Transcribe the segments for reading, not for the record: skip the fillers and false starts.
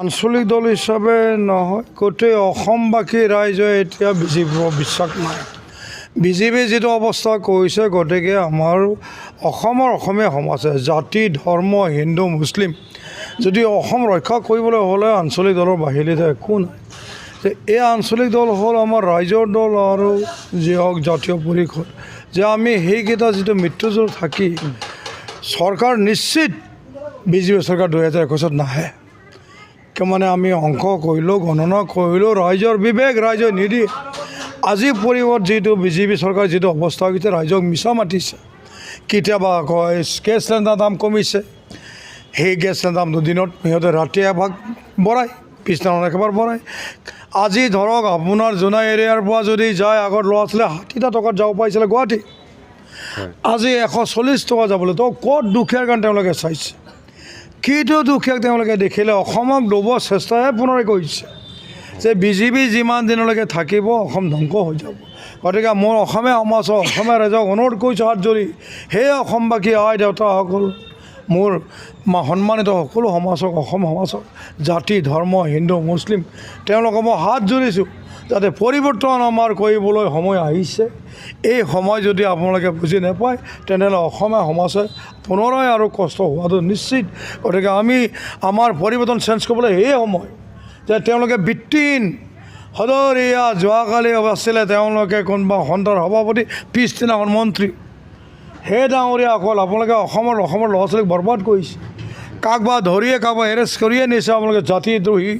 আঞ্চলিক দল হিচাপে নহয়, গোটেই অসমবাসী ৰাইজে এতিয়া বিজেপিৰ বিশ্বাস নাই। বিজেপিয়ে যিটো অৱস্থা কৰিছে, গতিকে আমাৰ অসমীয়া সমাজে জাতি ধৰ্ম হিন্দু মুছলিম যদি অসম ৰক্ষা কৰিবলৈ হ'লে আঞ্চলিক দলৰ বাহিৰে একো নাই। যে এই আঞ্চলিক দল হ'ল আমাৰ ৰাইজৰ দল আৰু যি হওক জাতীয় পৰিষদ, যে আমি সেইকেইটা যিটো মৃত্যুজৰ থাকি চৰকাৰ নিশ্চিত বিজেপি চৰকাৰ 2021 নাহে। মানে আমি অংক কৰিলোঁ, গণনা কৰিলোঁ, ৰাইজৰ বিবেক ৰাইজে নিদিয়ে। আজি পৰিৱৰ্তন যিটো বিজেপি চৰকাৰ যিটো অৱস্থা হৈছে, ৰাইজক মিছা মাতিছে। কেতিয়াবা কয় গেছ চিলিণ্ডাৰ দাম কমিছে, সেই গেছ চিলিণ্ডাৰ দাম দুদিনত সিহঁতে ৰাতি এভাগ বঢ়ায়, পিছদিনাখন একেবাৰে বঢ়ায়। আজি ধৰক আপোনাৰ জোনাই এৰিয়াৰ পৰা যদি যায়, আগত ল'ৰা ছোৱালীয়ে 60 টকাত যাব পাৰিছিলে গুৱাহাটী, আজি 140 টকা যাবলৈ। তো ক'ত দুখীয়াৰ কাৰণে তেওঁলোকে চাইছে, কিটো দুখীয়াক তেওঁলোকে দেখিলে অসমক ল'ব চেষ্টাহে পুনৰাই কৰিছে। যে বিজেপি যিমান দিনলৈকে থাকিব অসম ধ্বংস হৈ যাব। গতিকে মোৰ অসমীয়া সমাজক অসমীয়া ৰাইজক অনুৰোধ কৰিছোঁ হাত জৰি, সেই অসমবাসী আই দেউতাসকল, মোৰ সন্মানিত সকলো সমাজক, অসম সমাজক জাতি ধৰ্ম হিন্দু মুছলিম তেওঁলোকক মই হাত জুৰিছোঁ, যাতে পৰিৱৰ্তন আমাৰ কৰিবলৈ সময় আহিছে। এই সময় যদি আপোনালোকে বুজি নাপায়, তেনেহ'লে অসমীয়া সমাজে পুনৰাই আৰু কষ্ট হোৱাটো নিশ্চিত। গতিকে আমি আমাৰ পৰিৱৰ্তন চেঞ্জ কৰিবলৈ এই সময়, যে তেওঁলোকে বৃত্তিহীন সদৰীয়া যোৱাকালি আছিলে তেওঁলোকে কোনোবা সন্থাৰ সভাপতি, পিছদিনাখন মন্ত্ৰী। সেই ডাঙৰীয়াসকল আপোনালোকে অসমৰ ল'ৰা ছোৱালীক বৰবাদ কৰিছে। কাকবা ধৰিয়ে কাকবা এৰেষ্ট কৰিয়ে নিছে আপোনালোকে, জাতিদ্ৰোহী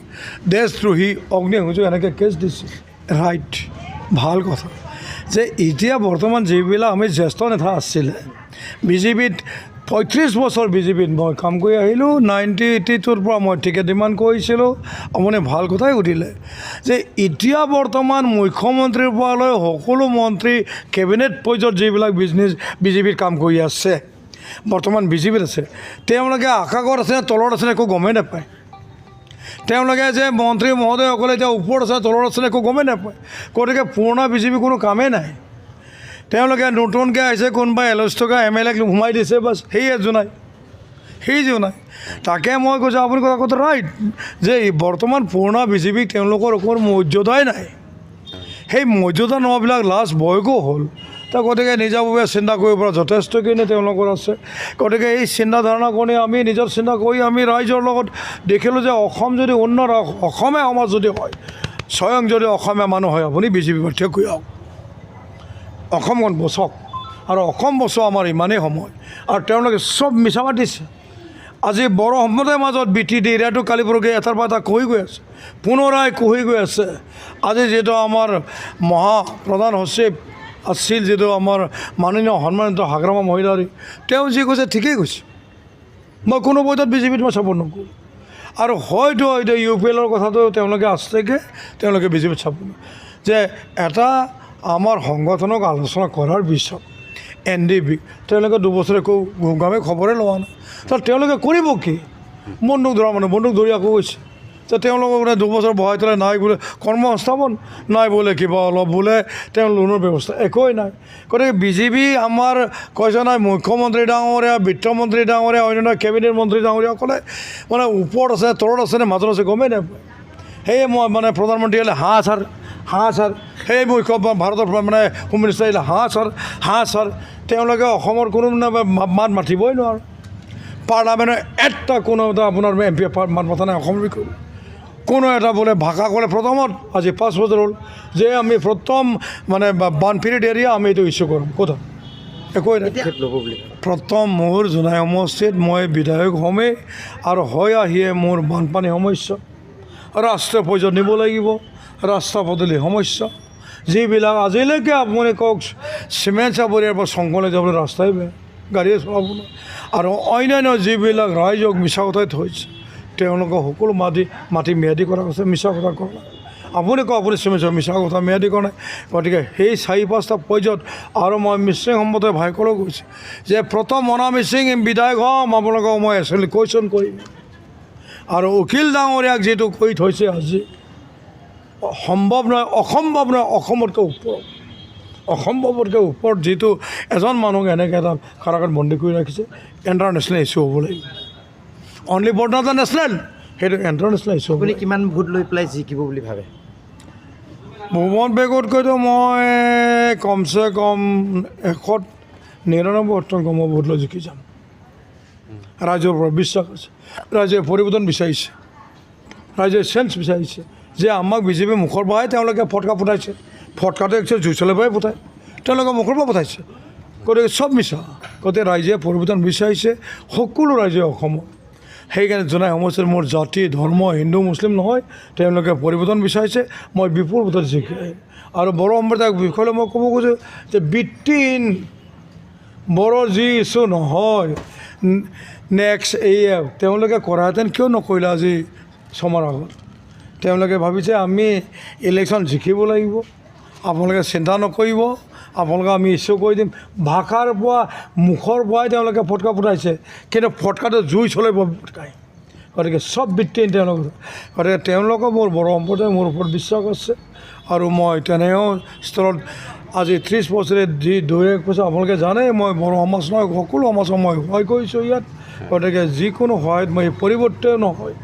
দেশদ্ৰোহী অগ্নিসংযোগ এনেকৈ কেছ দিছে। ৰাইট, ভাল কথা। যে এতিয়া বৰ্তমান যিবিলাক আমি জ্যেষ্ঠ নেতা আছিলে বিজেপিত, 35 বছৰ বিজেপিত মই কাম কৰি আহিলোঁ। 1982ৰ পৰা মই টিকেট ডিমাণ্ড কৰিছিলোঁ। আপুনি ভাল কথাই সুধিলে, যে এতিয়া বৰ্তমান মুখ্যমন্ত্ৰীৰ পৰা লৈ সকলো মন্ত্ৰী কেবিনেট পৰ্যায়ত যিবিলাক বিজেপিৰ কাম কৰি আছে, বৰ্তমান বিজেপিত আছে, তেওঁলোকে আকাশত আছে তলত আছে একো গমেই নাপায়। তেওঁলোকে যে মন্ত্ৰী মহোদয়সকলে এতিয়া ওপৰত আছে তলত আছে একো গমেই নাপায়। গতিকে পুৰণা বিজেপি কোনো কামেই নাই। তেওঁলোকে নতুনকৈ আহিছে, কোনোবা এলচ থকা MLA ক সোমাই দিছে, বাছ সেই জোনাই। তাকে মই কৈছোঁ আপুনি কথা ৰাইট, যে বৰ্তমান পুৰণা বিজেপিক তেওঁলোকৰ অকণমান মৰ্যাদাই নাই। সেই মৰ্যাদা নোহোৱাবিলাক লাষ্ট বয়সো হ'ল। তো গতিকে নিজাভাৱে চিন্তা কৰিব পৰা যথেষ্টখিনি তেওঁলোকৰ আছে। গতিকে এই চিন্তা ধাৰণা কৰি আমি নিজৰ চিন্তা কৰি আমি ৰাইজৰ লগত দেখিলোঁ যে অসম যদি উন্নত, অসমীয়া সমাজ যদি হয়, স্বয়ং যদি অসমীয়া মানুহ হয়, আপুনি বিজেপি প্ৰাৰ্থীয়ে কৈ আহক, অসমখন বচক। আৰু অসম বচোৱা আমাৰ ইমানেই সময়। আৰু তেওঁলোকে চব মিছা মাতিছে। আজি বড়ো সম্প্ৰদায়ৰ মাজত BTD এৰিয়াটো কালি পৰহি এটাৰ পৰা এটা কহি গৈ আছে, পুনৰাই কহি গৈ আছে। আজি যিটো আমাৰ মহাপ্ৰধান সচিব আছিল, যিটো আমাৰ মাননীয় সন্মানিত হাগ্ৰামা মহিলাৰী, তেওঁ যি কৈছে ঠিকেই কৈছে। মই কোনো পৰ্যায়ত বিজেপিত মই চাপৰ্ট নকৰোঁ। আৰু হয়তো UPL কথাটো তেওঁলোকে আছেগৈ, তেওঁলোকে বিজেপিত চাপৰ্ট, যে এটা আমাৰ সংগঠনক আলোচনা কৰাৰ পিছত NDB তেওঁলোকে 2 বছৰ একো গামে খবৰে লোৱা নাই। তো তেওঁলোকে কৰিব কি? বন্দুক ধৰা মানুহ বন্দুক ধৰি আকৌ গৈছে। তো তেওঁলোকক বোলে 2 বছৰ বহাই থ'লে নাই বোলে কৰ্মসংস্থাপন, নাই বোলে কিবা অলপ বোলে তেওঁ লোনৰ ব্যৱস্থা, একোৱেই নাই। গতিকে বিজেপি আমাৰ কৈছে নাই, মুখ্যমন্ত্ৰী ডাঙৰীয়া, বিত্তমন্ত্ৰী ডাঙৰীয়া, অন্যান্য কেবিনেট মন্ত্ৰী ডাঙৰীয়াসকলে মানে ওপৰত আছে তলত আছে নে মাজত আছে গমেই নাপায়। সেয়ে মই মানে প্ৰধানমন্ত্ৰী আহিলে হাঁ ছাৰ, সেই মুখ্য ভাৰতৰ মানে হোম মিনিষ্টাৰ আহিলে হাঁ ছাৰ, তেওঁলোকে অসমৰ কোনো মাত মাতিবই নোৱাৰে। পাৰ্লামেণ্টৰ এটা কোনো এটা আপোনাৰ MP মাত মতা নাই অসমৰ বিষয়ে। কোনো এটা বোলে ভাষা ক'লে প্ৰথমত আজি 5 বছৰ হ'ল যে আমি প্ৰথম মানে বানপীড়িত এৰিয়া আমি এইটো ইছ্যু কৰিম, কথা একোৱেই নাই। প্ৰথম মোৰ জোনাই সমষ্টিত মই বিধায়ক হ'মেই, আৰু হৈ আহিয়ে মোৰ বানপানী সমস্যা, ৰাষ্ট্ৰীয় পৰ্যায়ত নিব লাগিব, ৰাস্তা পদূলি সমস্যা, যিবিলাক আজিলৈকে আপুনি কওক চিমেণ্ট চাপৰিয়াৰ পৰা শংকলৈ যাবলৈ ৰাস্তাই বেয়া, গাড়ীয়ে চলাব নোৱাৰে। আৰু অন্যান্য যিবিলাক ৰাইজক মিছা কথাই থৈছে, তেওঁলোকক সকলো মাটি ম্যাদী কৰা হৈছে, মিছা কথা কৰা নাই। আপুনি কওক, আপুনি চিমেণ্ট মিছা কথা ম্যাদী কৰা নাই। গতিকে সেই 4-5টা পৰ্যায়ত, আৰু মই মিচিং সম্প্ৰদায়ৰ ভাইসকলেও কৈছোঁ যে প্ৰথম মনা মিচিং বিধায়ক হ'ম, আপোনালোকক মই এছেম্বলি কুৱেশ্যন কৰিম। আৰু উকিল ডাঙৰীয়াক যিটো কৰি থৈছে আজি, সম্ভৱ নহয়, অসম্ভৱ নহয়, অসম্ভৱতকৈ ওপৰত যিটো এজন মানুহক এনেকৈ এটা কাৰাগাৰত বন্দী কৰি ৰাখিছে, ইণ্টাৰনেশ্যনেল ইছ্যু হ'ব লাগিব। Only board not the national, সেইটো ইণ্টাৰনেশ্যনেল ইছ্যু। আপুনি কিমান ভোট লৈ পেলাই জিকিব বুলি ভাবে? ভ্ৰমণ বেগতকৈতো মই কমচে কম 199 মই ভোট লৈ জিকি যাম। ৰাইজৰ পৰা বিশ্বাস আছে, ৰাইজে পৰিৱৰ্তন বিচাৰিছে, ৰাইজে চেঞ্জ বিচাৰিছে যে আমাক বিজেপি মুখৰ পৰাই তেওঁলোকে ফটকা ফুটাইছে। ফটকাটো একচুৱেলি জুইচলৰ পৰাই ফুটায়, তেওঁলোকে মুখৰ পৰা পঠাইছে। গতিকে চব মিছা। গতিকে ৰাইজে পৰিৱৰ্তন বিচাৰিছে, সকলো ৰাইজে অসমৰ। সেইকাৰণে জনাই সমষ্টিৰ মোৰ জাতি ধৰ্ম হিন্দু মুছলিম নহয়, তেওঁলোকে পৰিৱৰ্তন বিচাৰিছে। মই বিপুল ভোটত জিকি আৰু বড়ো সম্প্ৰদায়ৰ বিষয়ে মই ক'ব খোজোঁ যে বৃত্তিহীন বড়ো যি ইছ্যু নহয় নেক্সট তেওঁলোকে কৰাহেঁতেন কিয় নকৰিলে আজি ছমাহৰ আগত? তেওঁলোকে ভাবিছে আমি ইলেকশ্যন জিকিব লাগিব, আপোনালোকে চিন্তা নকৰিব, আপোনালোকে আমি ইছ্যু কৰি দিম। ভাষাৰ পৰা মুখৰ পৰাই তেওঁলোকে ফটকা ফুটাইছে, কিন্তু ফটকাটো জুই চলাব ফুটকায়। গতিকে চব বৃত্তিহীন তেওঁলোকৰ। গতিকে তেওঁলোকৰ মোৰ বড়ো সম্প্ৰদায় মোৰ ওপৰত বিশ্বাস আছে আৰু মই তেনেও স্থলত আজি 30 বছৰে যি 2-1 বছৰ আপোনালোকে জানে মই বড়ো সমাজ নহয় সকলো সমাজক মই সহায় কৰিছোঁ ইয়াত। গতিকে যিকোনো সহায়ত মই পৰিৱৰ্তন নহয়,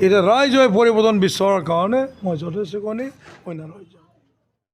এতিয়া ৰাইজে পৰিৱৰ্তন বিচৰাৰ কাৰণে মই যথেষ্টখিনি অন্য ৰাইজ